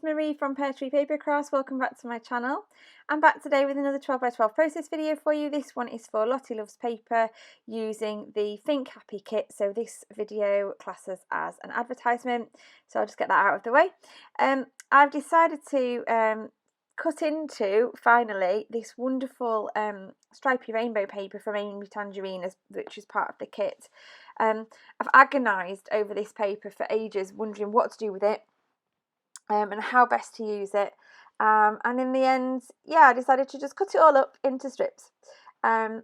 Marie from Papercrafts. Welcome back to my channel. I'm back today with another 12x12 process video for you. This one is for Lottie Loves Paper using the Think Happy kit. So this video classes as an advertisement, so I'll just get that out of the way. I've decided to cut into, finally, this wonderful stripy rainbow paper from Amy Tangerine, which is part of the kit. I've agonised over this paper for ages, wondering what to do with it. And how best to use it, and in the end, I decided to just cut it all up into strips, and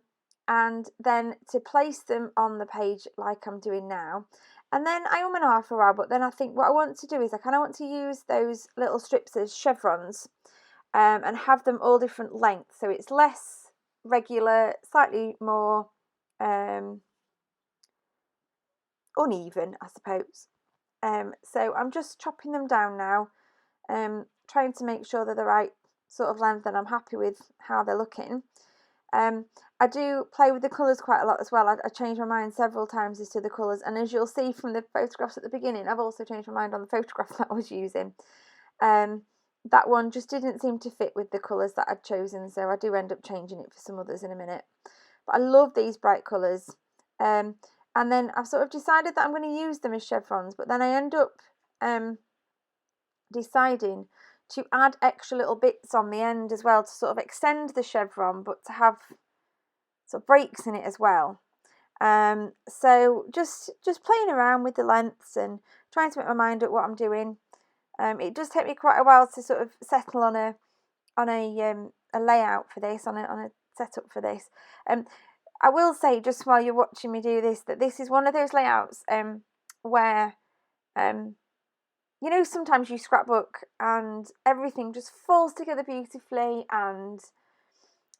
then to place them on the page like I'm doing now. And then I and ah for a while, but then I think what I want to do is I kind of want to use those little strips as chevrons, and have them all different lengths, so it's less regular, slightly more uneven, I suppose. So I'm just chopping them down now, trying to make sure they're the right sort of length, and I'm happy with how they're looking. I do play with the colours quite a lot as well. I changed my mind several times as to the colours, and as you'll see from the photographs at the beginning, I've also changed my mind on the photograph that I was using. That one just didn't seem to fit with the colours that I'd chosen, so I do end up changing it for some others in a minute. But I love these bright colours. And then I've sort of decided that I'm going to use them as chevrons, but then I end up deciding to add extra little bits on the end as well to sort of extend the chevron, but to have sort of breaks in it as well. So just playing around with the lengths and trying to make my mind up what I'm doing. It does take me quite a while to sort of settle on a layout for this, on a setup for this. I will say, just while you're watching me do this, that this is one of those layouts where, you know, sometimes you scrapbook and everything just falls together beautifully and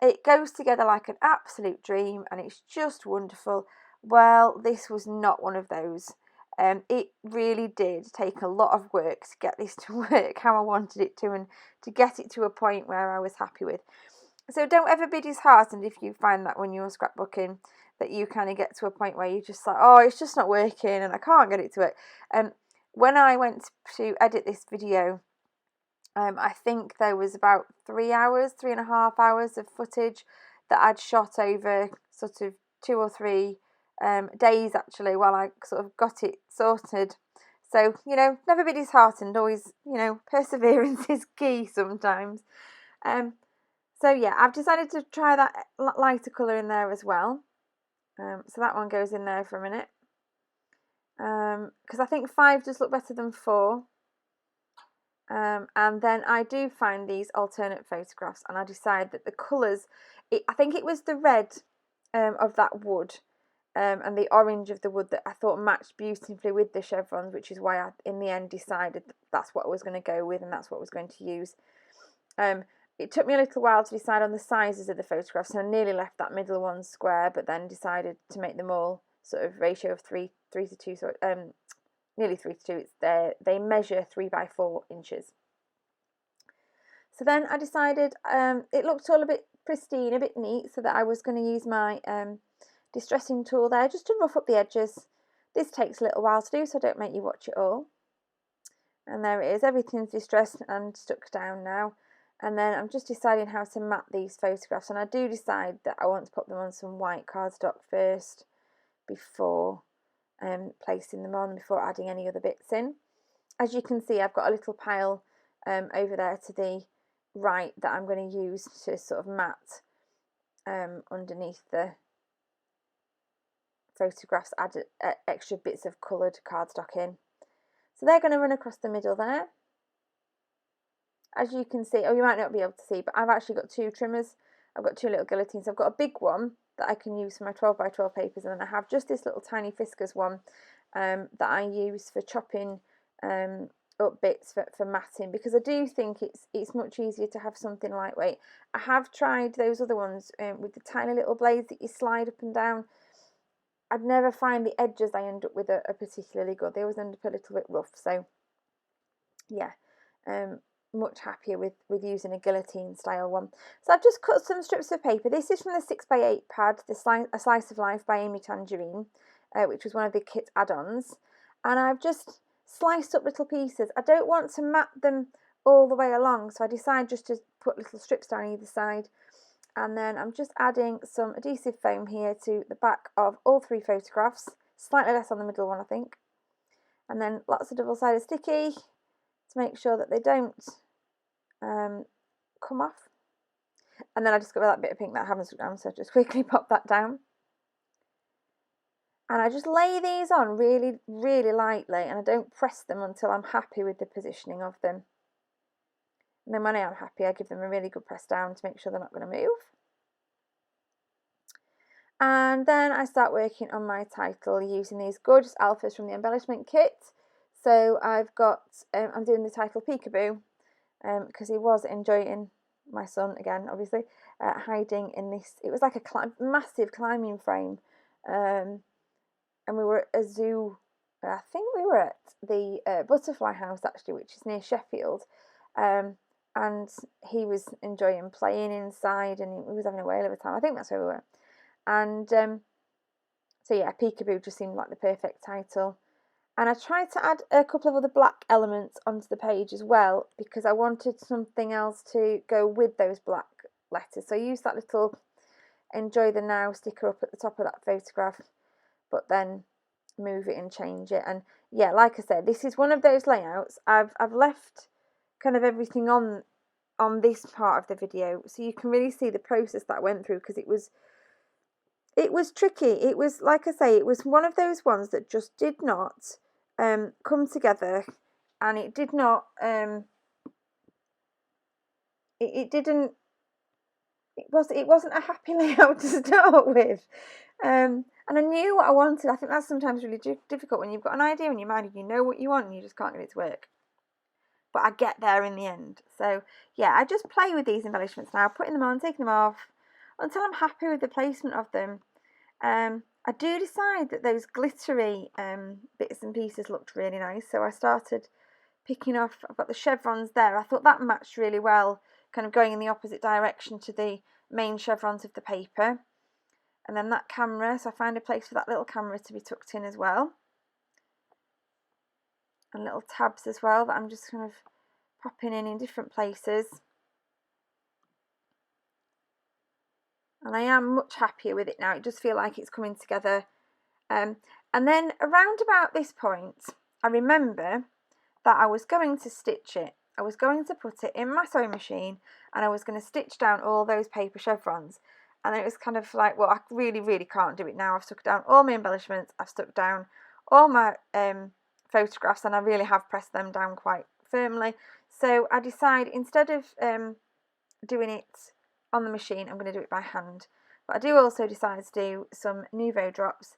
it goes together like an absolute dream and it's just wonderful. Well, this was not one of those. It really did take a lot of work to get this to work how I wanted it to, and to get it to a point where I was happy with. So don't ever be disheartened if you find that when you're scrapbooking that you kind of get to a point where you're just like, oh, it's just not working and I can't get it to work. When I went to edit this video, I think there was about 3.5 hours of footage that I'd shot over sort of 2 or 3 days actually, while I sort of got it sorted. So, you know, never be disheartened. Always, you know, perseverance is key sometimes. So yeah, I've decided to try that lighter colour in there as well. So that one goes in there for a minute. Because I think 5 does look better than 4. And then I do find these alternate photographs and I decide that the colours, I think it was the red of that wood and the orange of the wood that I thought matched beautifully with the chevrons, which is why I in the end decided that that's what I was going to go with and that's what I was going to use. It took me a little while to decide on the sizes of the photographs, and I nearly left that middle one square, but then decided to make them all sort of ratio of 3 to 2, so nearly 3 to 2. It's they measure 3 by 4 inches. So then I decided it looked all a bit pristine, a bit neat, so that I was going to use my distressing tool there just to rough up the edges. This takes a little while to do, so I don't make you watch it all. And there it is, everything's distressed and stuck down now. And then I'm just deciding how to mat these photographs, and I do decide that I want to put them on some white cardstock first before placing them on, before adding any other bits in. As you can see, I've got a little pile over there to the right that I'm going to use to sort of mat underneath the photographs, add extra bits of coloured cardstock in. So they're going to run across the middle there. As you can see, you might not be able to see, but I've actually got 2 trimmers. I've got 2 little guillotines. I've got a big one that I can use for my 12x12 papers, and then I have just this little tiny Fiskars one that I use for chopping up bits for matting, because I do think it's much easier to have something lightweight. I have tried those other ones with the tiny little blades that you slide up and down. I'd never find the edges I end up with are particularly good. They always end up a little bit rough. So yeah, much happier with using a guillotine style one. So I've just cut some strips of paper. This is from the 6x8 pad, A Slice of Life by Amy Tangerine, which was one of the kit add-ons, and I've just sliced up little pieces. I don't want to mat them all the way along, so I decided just to put little strips down either side. And then I'm just adding some adhesive foam here to the back of all 3 photographs, slightly less on the middle one I think, and then lots of double-sided sticky to make sure that they don't come off. And then I just got that bit of pink that I haven't stuck down, so I just quickly pop that down. And I just lay these on really, really lightly, and I don't press them until I'm happy with the positioning of them. And then when I am happy, I give them a really good press down to make sure they're not going to move. And then I start working on my title using these gorgeous alphas from the embellishment kit. So I've got, I'm doing the title Peekaboo, because he was enjoying, my son again obviously, hiding in this, it was like a massive climbing frame, and we were at a zoo, I think we were at the Butterfly House actually, which is near Sheffield, and he was enjoying playing inside, and he was having a whale of a time. I think that's where we were. And so yeah, Peekaboo just seemed like the perfect title. And I tried to add a couple of other black elements onto the page as well, because I wanted something else to go with those black letters. So I used that little Enjoy the Now sticker up at the top of that photograph, but then move it and change it. And yeah, like I said, this is one of those layouts. I've left kind of everything on this part of the video, so you can really see the process that I went through, because it was tricky. It was, like I say, it was one of those ones that just did not come together, and it did not it wasn't a happy layout to start with, and I knew what I wanted. I think that's sometimes really difficult when you've got an idea in your mind and you know what you want and you just can't get it to work. But I get there in the end. So yeah, I just play with these embellishments now, putting them on, taking them off, until I'm happy with the placement of them. I do decide that those glittery bits and pieces looked really nice, so I started picking off. I've got the chevrons there. I thought that matched really well, kind of going in the opposite direction to the main chevrons of the paper. And then that camera, so I found a place for that little camera to be tucked in as well. And little tabs as well that I'm just kind of popping in different places. And I am much happier with it now. It does feel like it's coming together. And then around about this point, I remember that I was going to stitch it. I was going to put it in my sewing machine, and I was going to stitch down all those paper chevrons. And it was kind of like, well, I really, really can't do it now. I've stuck down all my embellishments. I've stuck down all my photographs, and I really have pressed them down quite firmly. So I decided, instead of doing it on the machine, I'm going to do it by hand. But I do also decide to do some Nouveau drops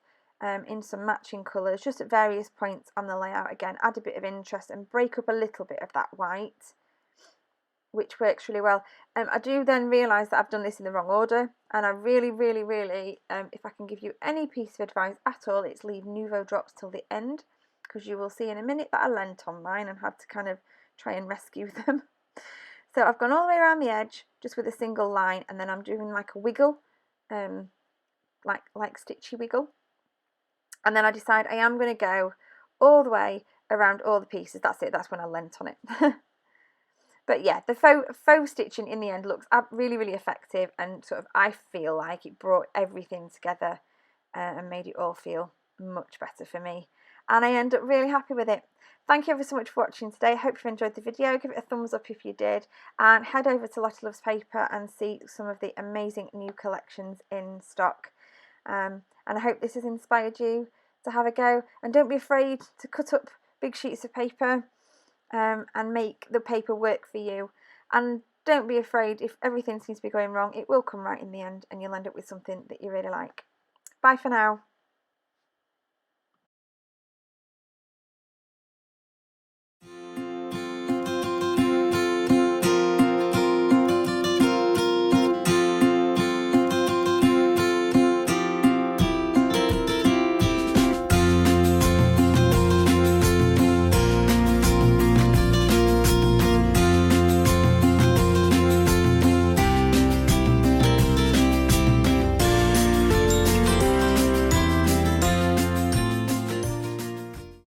in some matching colours, just at various points on the layout. Again, add a bit of interest and break up a little bit of that white, which works really well. I do then realise that I've done this in the wrong order, and I really, really, really, if I can give you any piece of advice at all, it's leave Nouveau drops till the end, because you will see in a minute that I lent on mine and had to kind of try and rescue them. So I've gone all the way around the edge just with a single line, and then I'm doing like a wiggle, like stitchy wiggle. And then I decide I am going to go all the way around all the pieces. That's it, that's when I lent on it. But yeah, the faux stitching in the end looks really, really effective, and sort of I feel like it brought everything together and made it all feel much better for me. And I end up really happy with it. Thank you ever so much for watching today. I hope you've enjoyed the video. Give it a thumbs up if you did, and head over to Lottie Loves Paper and see some of the amazing new collections in stock. And I hope this has inspired you to have a go, and don't be afraid to cut up big sheets of paper and make the paper work for you. And don't be afraid if everything seems to be going wrong. It will come right in the end, and you'll end up with something that you really like. Bye for now.